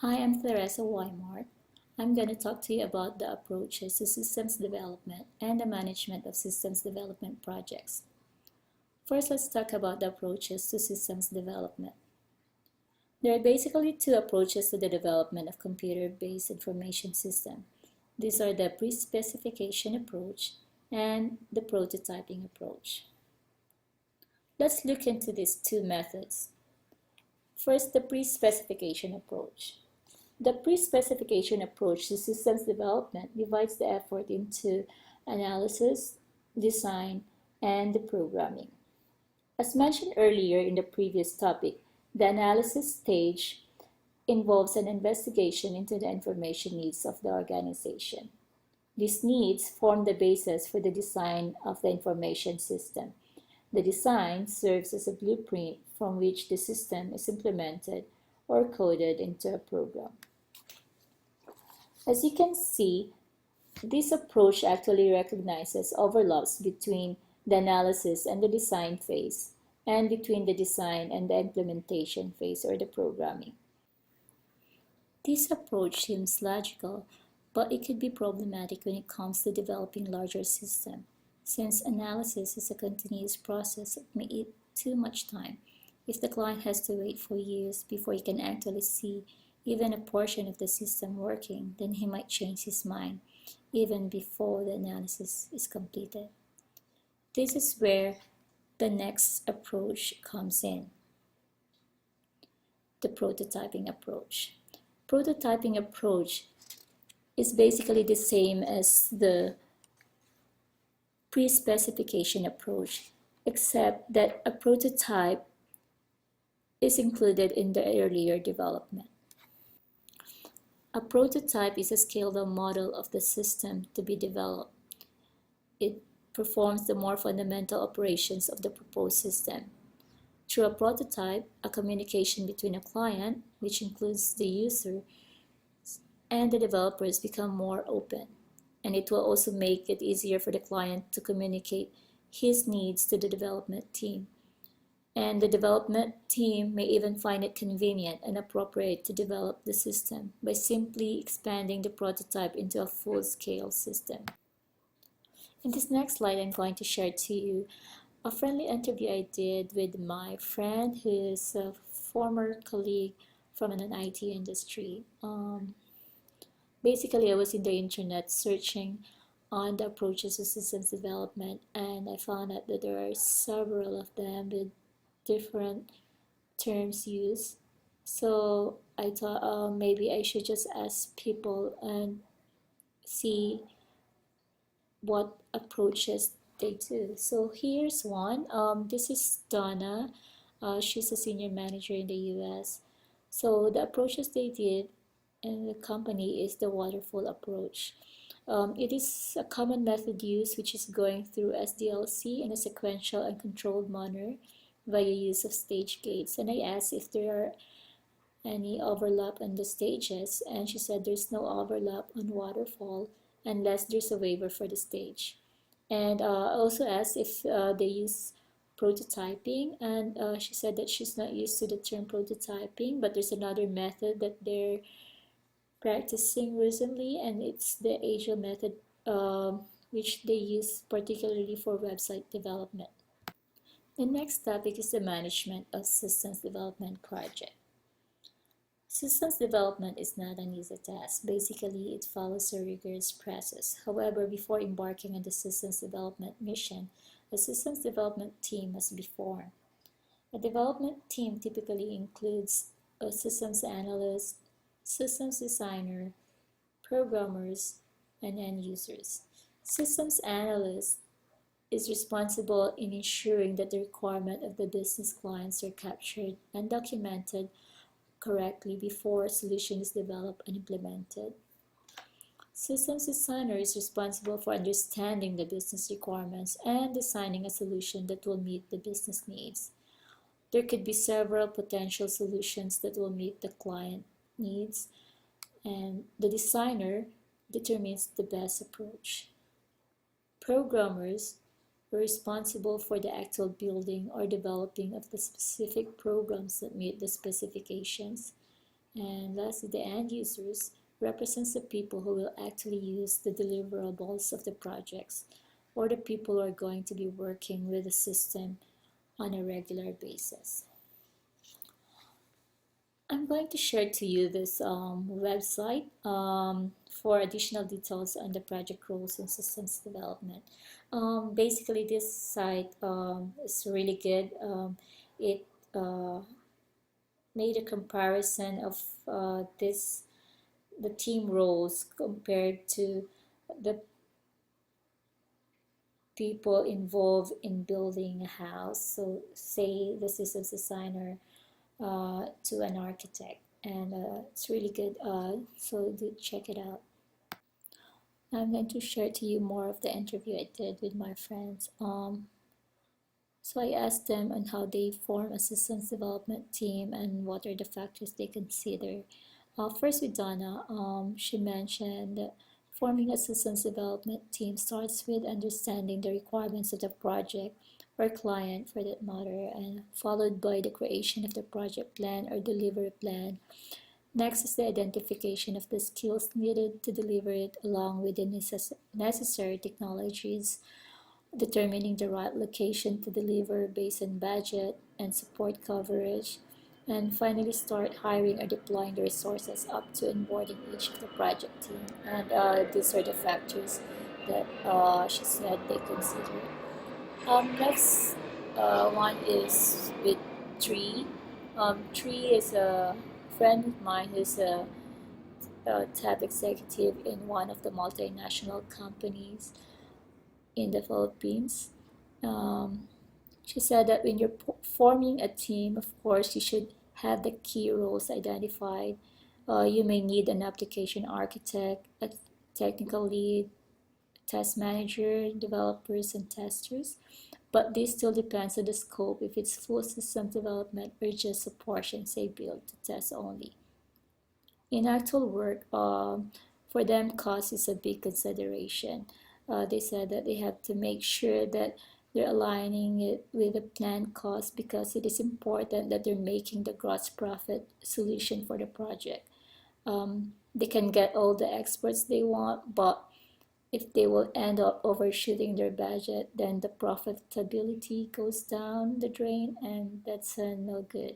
Hi, I'm Theresa Weimar. I'm going to talk to you about the approaches to systems development and the management of systems development projects. First, let's talk about the approaches to systems development. There are basically two approaches to the development of computer-based information system. These are the pre-specification approach and the prototyping approach. Let's look into these two methods. First, the pre-specification approach. The pre-specification approach to systems development divides the effort into analysis, design, and the programming. As mentioned earlier in the previous topic, the analysis stage involves an investigation into the information needs of the organization. These needs form the basis for the design of the information system. The design serves as a blueprint from which the system is implemented or coded into a program. As you can see, this approach actually recognizes overlaps between the analysis and the design phase, and between the design and the implementation phase or the programming. This approach seems logical, but it could be problematic when it comes to developing larger systems, since analysis is a continuous process that may eat too much time. If the client has to wait for years before he can actually see even a portion of the system working, then he might change his mind even before the analysis is completed. This is where the next approach comes in, the prototyping approach. Prototyping approach is basically the same as the pre-specification approach, except that a prototype is included in the earlier development. A prototype is a scaled-down model of the system to be developed. It performs the more fundamental operations of the proposed system. Through a prototype, a communication between a client, which includes the user, and the developers become more open, and it will also make it easier for the client to communicate his needs to the development team. And the development team may even find it convenient and appropriate to develop the system by simply expanding the prototype into a full-scale system. In this next slide, I'm going to share to you a friendly interview I did with my friend who is a former colleague from an IT industry. Basically, I was in the internet searching on the approaches to systems development, and I found out that there are several of them with different terms used. So I thought maybe I should just ask people and see what approaches they do. So here's one. This is Donna. She's a senior manager in the US. So the approaches they did in the company is the waterfall approach. It is a common method used, which is going through SDLC in a sequential and controlled manner via use of stage gates. And I asked if there are any overlap on the stages, and she said there's no overlap on waterfall unless there's a waiver for the stage. And I also asked if they use prototyping, and she said that she's not used to the term prototyping, but there's another method that they're practicing recently, and it's the Agile method, which they use particularly for website development. The next topic is the management of systems development project. Systems development is not an easy task. Basically, it follows a rigorous process. However, before embarking on the systems development mission, a systems development team must be formed. A development team typically includes a systems analyst, systems designer, programmers, and end users. Systems analyst is responsible in ensuring that the requirements of the business clients are captured and documented correctly before a solution is developed and implemented. Systems designer is responsible for understanding the business requirements and designing a solution that will meet the business needs. There could be several potential solutions that will meet the client needs, and the designer determines the best approach. Programmers are responsible for the actual building or developing of the specific programs that meet the specifications. And lastly, the end users represents the people who will actually use the deliverables of the projects, or the people who are going to be working with the system on a regular basis. I'm going to share to you this website for additional details on the project roles and systems development. Basically, this site is really good. It uh, made a comparison of the team roles compared to the people involved in building a house. So, say the systems designer to an architect, and it's really good. So do check it out. I'm going to share to you more of the interview I did with my friends. So I asked them on how they form a systems development team and what are the factors they consider. First with Donna, she mentioned that forming a systems development team starts with understanding the requirements of the project or client for that matter, and followed by the creation of the project plan or delivery plan. Next is the identification of the skills needed to deliver it along with the necessary technologies, determining the right location to deliver based on budget and support coverage, and finally start hiring or deploying the resources up to onboarding each of the project team. And these are the factors that she said they consider. Next one is with Tree. Tree is a friend of mine who's a top executive in one of the multinational companies in the Philippines. Um, she said that when you're forming a team, of course, you should have the key roles identified. You may need an application architect, a technical lead, test manager, developers, and testers. But this still depends on the scope, if it's full system development or just a portion, say build to test only. In actual work, for them, cost is a big consideration. They said that they have to make sure that they're aligning it with the planned cost because it is important that they're making the gross profit solution for the project. They can get all the experts they want, but if they will end up overshooting their budget, then the profitability goes down the drain, and that's no good.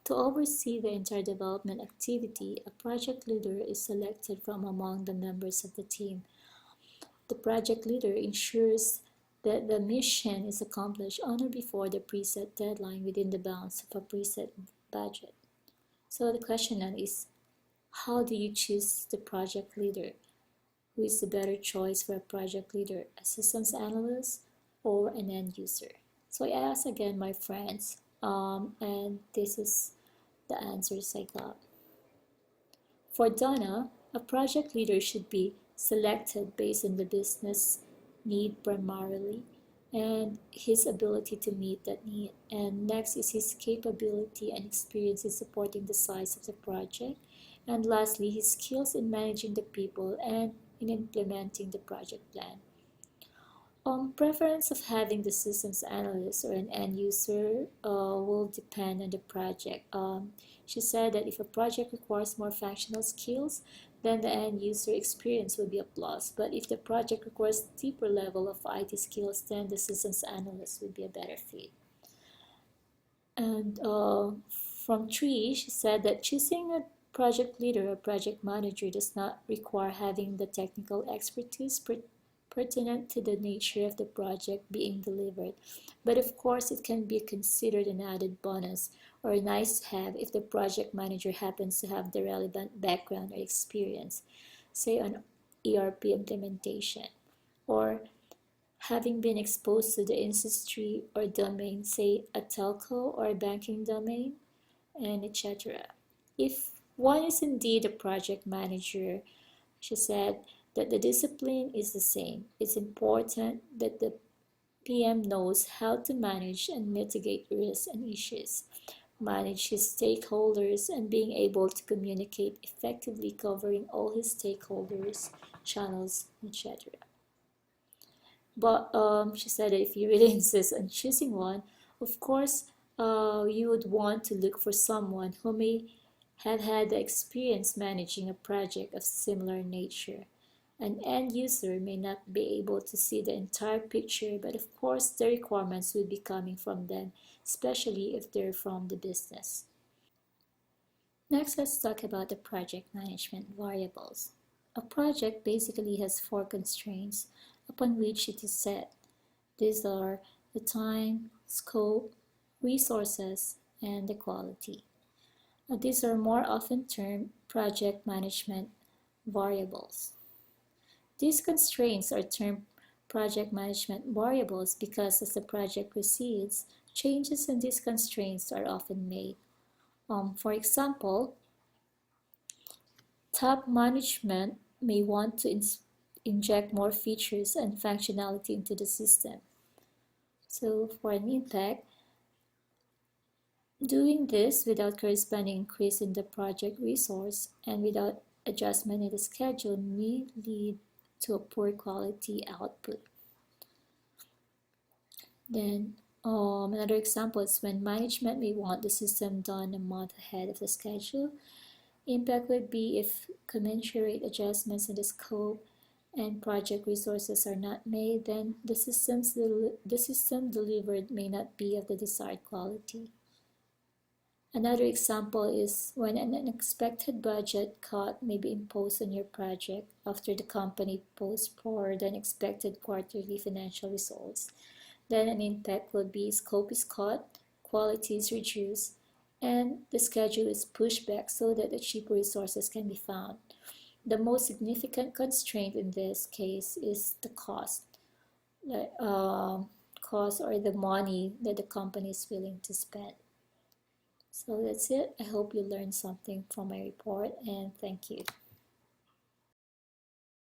To oversee the entire development activity, a project leader is selected from among the members of the team. The project leader ensures that the mission is accomplished on or before the preset deadline within the bounds of a preset budget. So the question then is, how do you choose the project leader? Who is the better choice for a project leader, a systems analyst or an end user? So I asked again my friends, and this is the answers I got. For Donna, a project leader should be selected based on the business need primarily and his ability to meet that need. And next is his capability and experience in supporting the size of the project. And lastly, his skills in managing the people and in implementing the project plan. Preference of having the systems analyst or an end user will depend on the project. She said that if a project requires more functional skills, then the end user experience will be a plus. But if the project requires deeper level of IT skills, then the systems analyst would be a better fit. And from Tree, she said that choosing a project leader or project manager does not require having the technical expertise pertinent to the nature of the project being delivered. But of course, it can be considered an added bonus or a nice to have if the project manager happens to have the relevant background or experience, say on ERP implementation, or having been exposed to the industry or domain, say a telco or a banking domain, and etc. If one is indeed a project manager, she said that the discipline is the same. It's important that the PM knows how to manage and mitigate risks and issues, manage his stakeholders, and being able to communicate effectively covering all his stakeholders, channels, etc. But she said that if you really insist on choosing one, of course, you would want to look for someone who may have had the experience managing a project of similar nature. An end user may not be able to see the entire picture, but of course the requirements would be coming from them, especially if they're from the business. Next, let's talk about the project management variables. A project basically has four constraints upon which it is set. These are the time, scope, resources, and the quality. These are more often termed project management variables. These constraints are termed project management variables because as the project proceeds, changes in these constraints are often made. For example, top management may want to inject more features and functionality into the system. So for an impact, doing this without corresponding increase in the project resource and without adjustment in the schedule may lead to a poor quality output. Then another example is when management may want the system done a month ahead of the schedule. Impact would be if commensurate adjustments in the scope and project resources are not made, then the system delivered may not be of the desired quality. Another example is when an unexpected budget cut may be imposed on your project after the company posts poorer than expected quarterly financial results. Then an impact will be scope is cut, quality is reduced, and the schedule is pushed back so that the cheaper resources can be found. The most significant constraint in this case is the cost, cost or the money that the company is willing to spend. So that's it. I hope you learned something from my report and thank you.